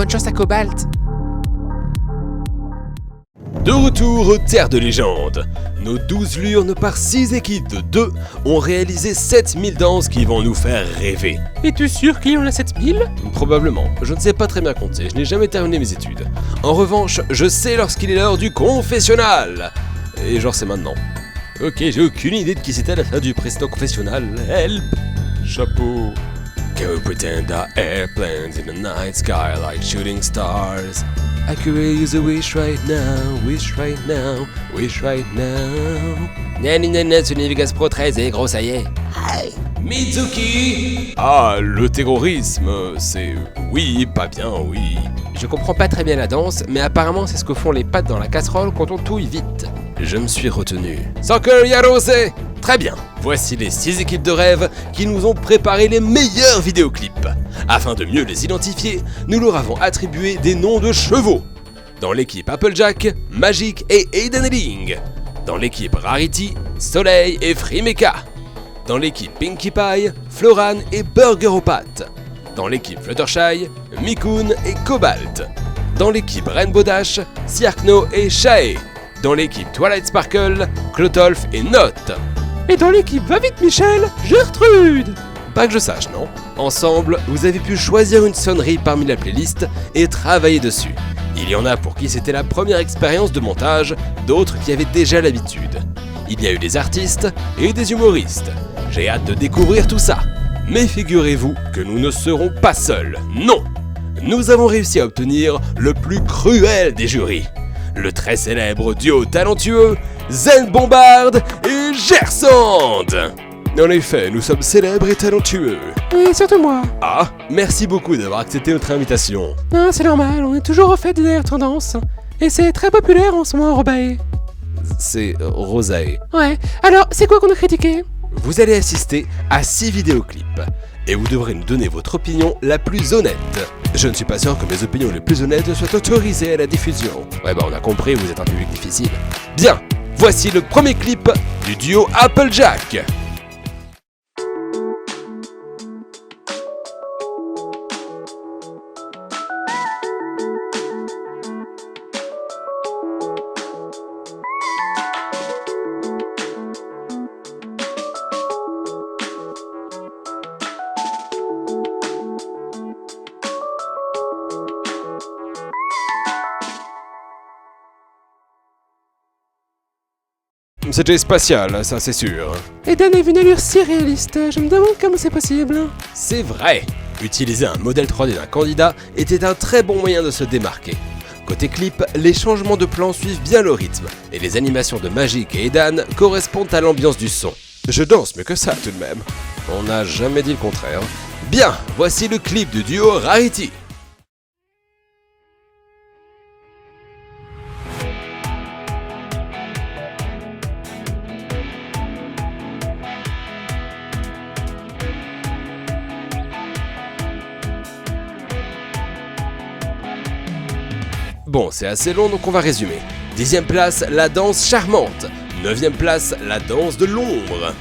bonne chance à Cobalt. De retour aux terres de légende, nos 12 lurnes par 6 équipes de 2 ont réalisé 7000 danses qui vont nous faire rêver. Es-tu sûr qu'il y en a 7000 ? Probablement, je ne sais pas très bien compter, je n'ai jamais terminé mes études. En revanche, je sais lorsqu'il est l'heure du confessionnal. Et genre c'est maintenant. Ok, j'ai aucune idée de qui c'était à la fin du précédent confessionnal, help. Chapeau. Can we pretend our airplanes in the night sky like shooting stars? I could use a wish right now, wish right now, wish right now. Nanana, ce Vegas Pro 13 et gros, ça y est. Mizuki. Ah, le terrorisme, c'est... Oui, pas bien, oui. Je comprends pas très bien la danse, mais apparemment c'est ce que font les pattes dans la casserole quand on touille vite. Je me suis retenu. Soccer Yarose. Très bien, voici les 6 équipes de rêve qui nous ont préparé les meilleurs vidéoclips. Afin de mieux les identifier, nous leur avons attribué des noms de chevaux. Dans l'équipe Applejack, Magic et Aiden Ling. Dans l'équipe Rarity, Soleil et Frimeka. Dans l'équipe Pinkie Pie, Floran et Burger aux pâtes. Dans l'équipe Fluttershy, Mikoun et Cobalt. Dans l'équipe Rainbow Dash, Siarkno et Shae. Dans l'équipe Twilight Sparkle, Clotolf et Note. Et dans l'équipe Va vite Michel, Gertrude. Pas que je sache, non? Ensemble, vous avez pu choisir une sonnerie parmi la playlist et travailler dessus. Il y en a pour qui c'était la première expérience de montage, d'autres qui avaient déjà l'habitude. Il y a eu des artistes et des humoristes. J'ai hâte de découvrir tout ça. Mais figurez-vous que nous ne serons pas seuls, non! Nous avons réussi à obtenir le plus cruel des jurys. Le très célèbre duo talentueux Zen Bombard et Gersand. En effet, nous sommes célèbres et talentueux. Oui, surtout moi. Ah, merci beaucoup d'avoir accepté notre invitation. Ah, c'est normal, on est toujours au fait des dernières tendances. Et c'est très populaire en ce moment, Robae. C'est Rosae. Ouais, alors c'est quoi qu'on a critiqué ? Vous allez assister à 6 vidéoclips. Et vous devrez nous donner votre opinion la plus honnête. Je ne suis pas sûr que mes opinions les plus honnêtes soient autorisées à la diffusion. Ouais bah on a compris, vous êtes un public difficile. Bien, voici le premier clip du duo Applejack. C'était spatial, ça c'est sûr. Eden est une allure si réaliste, je me demande comment c'est possible. C'est vrai. Utiliser un modèle 3D d'un candidat était un très bon moyen de se démarquer. Côté clip, les changements de plan suivent bien le rythme, et les animations de Magic et Edan correspondent à l'ambiance du son. Je danse mieux que ça tout de même. On n'a jamais dit le contraire. Bien, voici le clip du duo Rarity. Bon, c'est assez long donc on va résumer. 10e place, la danse charmante. 9e place, la danse de l'ombre.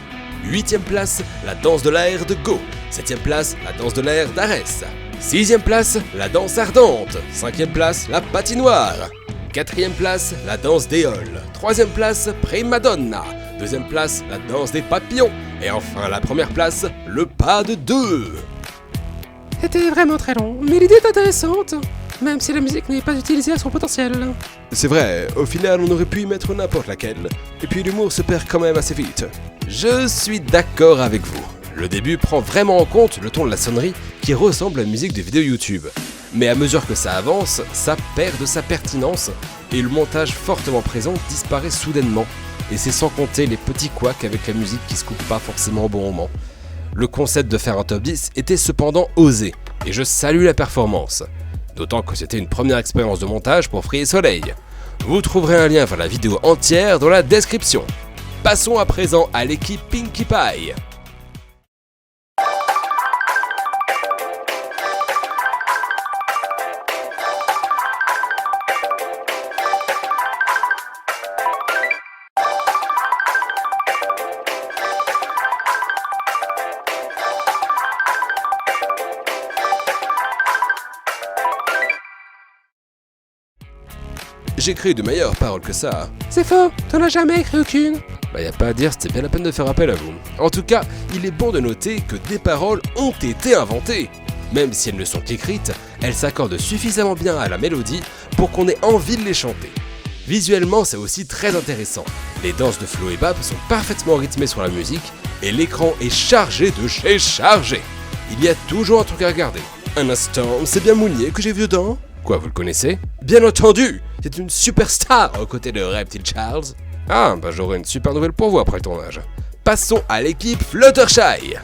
8e place, la danse de l'air de Go. 7e place, la danse de l'air d'Arès. 6e place, la danse ardente. 5e place, la patinoire. 4e place, la danse d'Éole. 3e place, Prima Donna. 2e place, la danse des papillons. Et enfin, la première place, le pas de 2. C'était vraiment très long, mais l'idée est intéressante. Même si la musique n'est pas utilisée à son potentiel. C'est vrai, au final on aurait pu y mettre n'importe laquelle. Et puis l'humour se perd quand même assez vite. Je suis d'accord avec vous. Le début prend vraiment en compte le ton de la sonnerie qui ressemble à la musique de vidéos YouTube. Mais à mesure que ça avance, ça perd de sa pertinence et le montage fortement présent disparaît soudainement. Et c'est sans compter les petits couacs avec la musique qui se coupe pas forcément au bon moment. Le concept de faire un top 10 était cependant osé, et je salue la performance. D'autant que c'était une première expérience de montage pour Free et Soleil. Vous trouverez un lien vers la vidéo entière dans la description. Passons à présent à l'équipe Pinkie Pie. j'ai écrit de meilleures paroles que ça. C'est faux, t'en as jamais écrit aucune. Bah y a pas à dire, c'était bien la peine de faire appel à vous. En tout cas, il est bon de noter que des paroles ont été inventées. Même si elles ne sont qu'écrites, elles s'accordent suffisamment bien à la mélodie pour qu'on ait envie de les chanter. Visuellement, c'est aussi très intéressant. Les danses de Flo et Bab sont parfaitement rythmées sur la musique et l'écran est chargé de chez chargé. Il y a toujours un truc à regarder. Un instant, c'est bien Mounier que j'ai vu dedans? Quoi, vous le connaissez? Bien entendu, c'est une superstar aux côtés de Reptile Charles. Ah, bah j'aurai une super nouvelle pour vous après le tournage. Passons à l'équipe Fluttershy.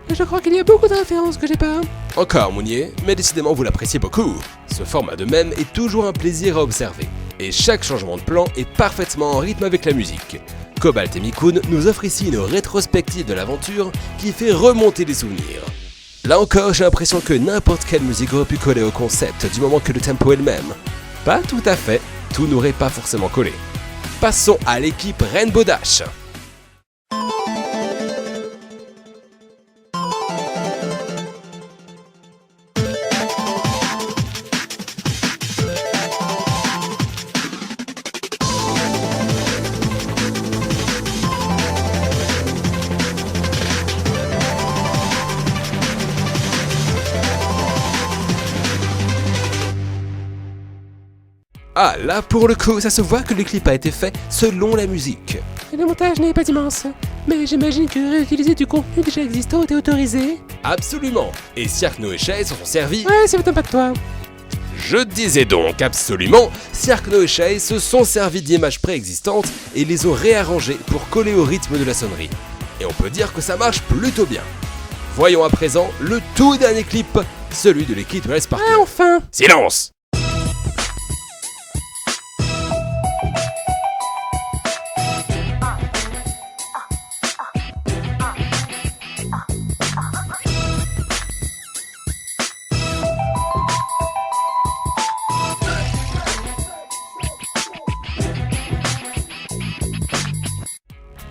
Je crois qu'il y a beaucoup de références que j'ai pas. Encore Mounier, mais décidément vous l'appréciez beaucoup. Ce format de même est toujours un plaisir à observer, et chaque changement de plan est parfaitement en rythme avec la musique. Cobalt et Mikoun nous offrent ici une rétrospective de l'aventure qui fait remonter des souvenirs. Là encore, j'ai l'impression que n'importe quelle musique aurait pu coller au concept du moment que le tempo est le même. Pas tout à fait, tout n'aurait pas forcément collé. Passons à l'équipe Rainbow Dash. Ah là pour le coup, ça se voit que le clip a été fait selon la musique. Et le montage n'est pas immense, mais j'imagine que réutiliser du contenu déjà existant est autorisé. Absolument. Et Cirque Noé Chase s'en sont servis. Ouais, ça m'étonne pas de toi. Je disais donc absolument, Cirque Noé Chase se sont servis d'images préexistantes et les ont réarrangées pour coller au rythme de la sonnerie. Et on peut dire que ça marche plutôt bien. Voyons à présent le tout dernier clip, celui de l'équipe Race Parker. Ah, enfin! Silence!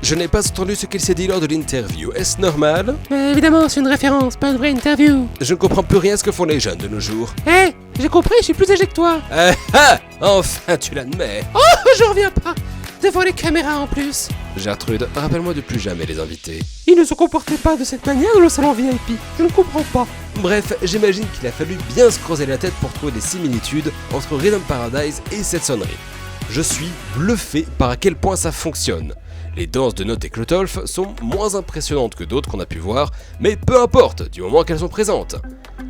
Je n'ai pas entendu ce qu'il s'est dit lors de l'interview, est-ce normal? Mais évidemment, c'est une référence, pas une vraie interview. Je ne comprends plus rien à ce que font les jeunes de nos jours. Hé, j'ai compris, je suis plus âgé que toi. Enfin tu l'admets. Oh, je reviens pas. Devant les caméras en plus. Gertrude, rappelle-moi de plus jamais les invités. Ils ne se comportaient pas de cette manière dans le salon VIP. Je ne comprends pas. Bref, j'imagine qu'il a fallu bien se creuser la tête pour trouver des similitudes entre Rhythm Paradise et cette sonnerie. Je suis bluffé par à quel point ça fonctionne. Les danses de Note et Clotolf sont moins impressionnantes que d'autres qu'on a pu voir, mais peu importe, du moment qu'elles sont présentes.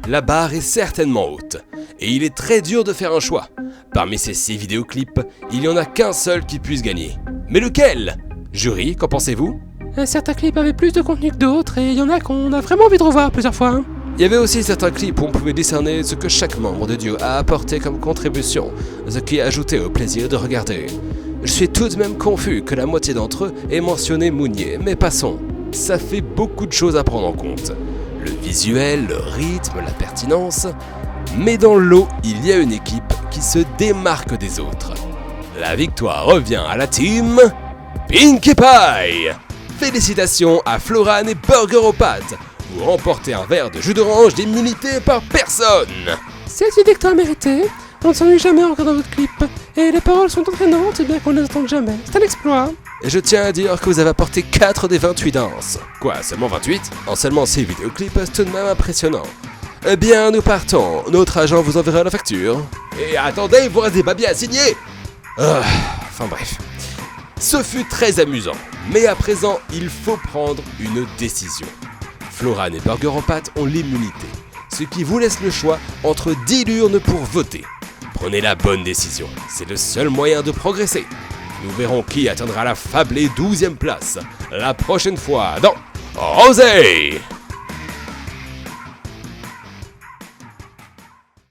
La barre est certainement haute, et il est très dur de faire un choix. Parmi ces 6 vidéoclips, il n'y en a qu'un seul qui puisse gagner. Mais lequel? Jury, qu'en pensez-vous? Certains clips avaient plus de contenu que d'autres, et il y en a qu'on a vraiment envie de revoir plusieurs fois. Hein. Il y avait aussi certains clips où on pouvait discerner ce que chaque membre de Dieu a apporté comme contribution, ce qui a ajouté au plaisir de regarder. Je suis tout de même confus que la moitié d'entre eux ait mentionné Mounier, mais passons. Ça fait beaucoup de choses à prendre en compte. Le visuel, le rythme, la pertinence. Mais dans le lot, il y a une équipe qui se démarque des autres. La victoire revient à la team Pinkie Pie. Félicitations à Floran et Burger aux pâtes. Vous remportez un verre de jus d'orange d'immunité par personne. C'est idée que t'as mérité. On ne s'ennuie jamais encore dans votre clip. Et les paroles sont entraînantes, bien qu'on ne les entende jamais. C'est un exploit. Et je tiens à dire que vous avez apporté 4 des 28 danses. Quoi, seulement 28? En seulement 6 vidéoclips, c'est tout de même impressionnant. Eh bien, nous partons. Notre agent vous enverra la facture. Et attendez, il vous reste des papiers à signer. Enfin bref. Ce fut très amusant. Mais à présent, il faut prendre une décision. Floran et Burger en pâte ont l'immunité, ce qui vous laisse le choix entre 10 urnes pour voter. Prenez la bonne décision, c'est le seul moyen de progresser. Nous verrons qui atteindra la fablée 12e place la prochaine fois dans Rosé.